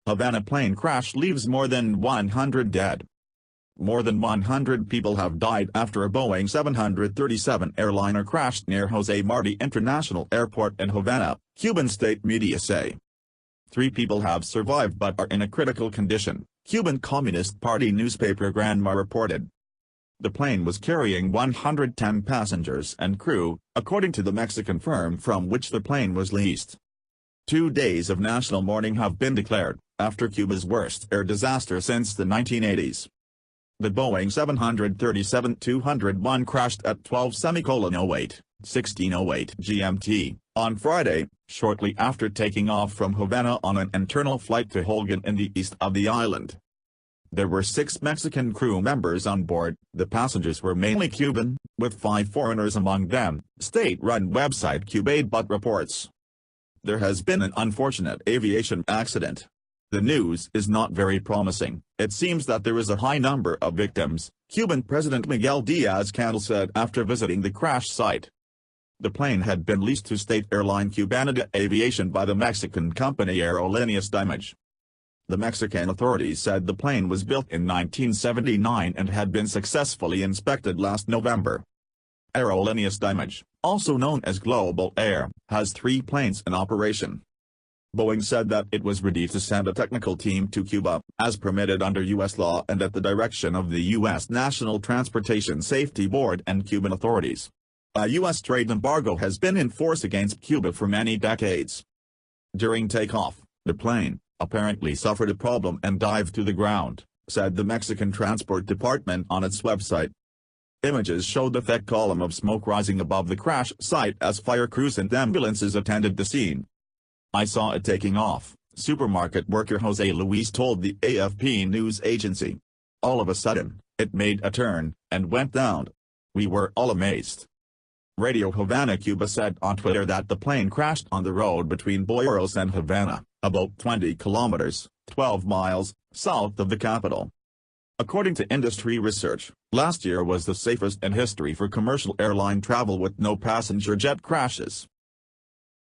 Havana plane crash leaves more than 100 dead. More than 100 people have died after a Boeing 737 airliner crashed near Jose Marti International Airport in Havana, Cuban state media say. 3 people have survived but are in a critical condition, Cuban Communist Party newspaper Granma reported. The plane was carrying 110 passengers and crew, according to the Mexican firm from which the plane was leased. 2 days of national mourning have been declared, after Cuba's worst air disaster since the 1980s. The Boeing 737-201 crashed at 12:08, 16:08 GMT, on Friday, shortly after taking off from Havana on an internal flight to Holguin in the east of the island. There were 6 Mexican crew members on board. The passengers were mainly Cuban, with 5 foreigners among them, state-run website CubaBut reports. There has been an unfortunate aviation accident. The news is not very promising. It seems that there is a high number of victims, Cuban President Miguel Diaz-Canel said after visiting the crash site. The plane had been leased to state airline Cubanida Aviation by the Mexican company Leased. The Mexican authorities said the plane was built in 1979 and had been successfully inspected last November. Leased, also known as Global Air, has 3 planes in operation. Boeing said that it was ready to send a technical team to Cuba, as permitted under U.S. law and at the direction of the U.S. National Transportation Safety Board and Cuban authorities. A U.S. trade embargo has been in force against Cuba for many decades. During takeoff, the plane apparently suffered a problem and dived to the ground, said the Mexican Transport Department on its website. Images showed the thick column of smoke rising above the crash site as fire crews and ambulances attended the scene. "I saw it taking off," supermarket worker Jose Luis told the AFP news agency. "All of a sudden, it made a turn, and went down. We were all amazed." Radio Havana Cuba said on Twitter that the plane crashed on the road between Boyeros and Havana, about 20 kilometers, 12 miles, south of the capital. According to industry research, last year was the safest in history for commercial airline travel with no passenger jet crashes.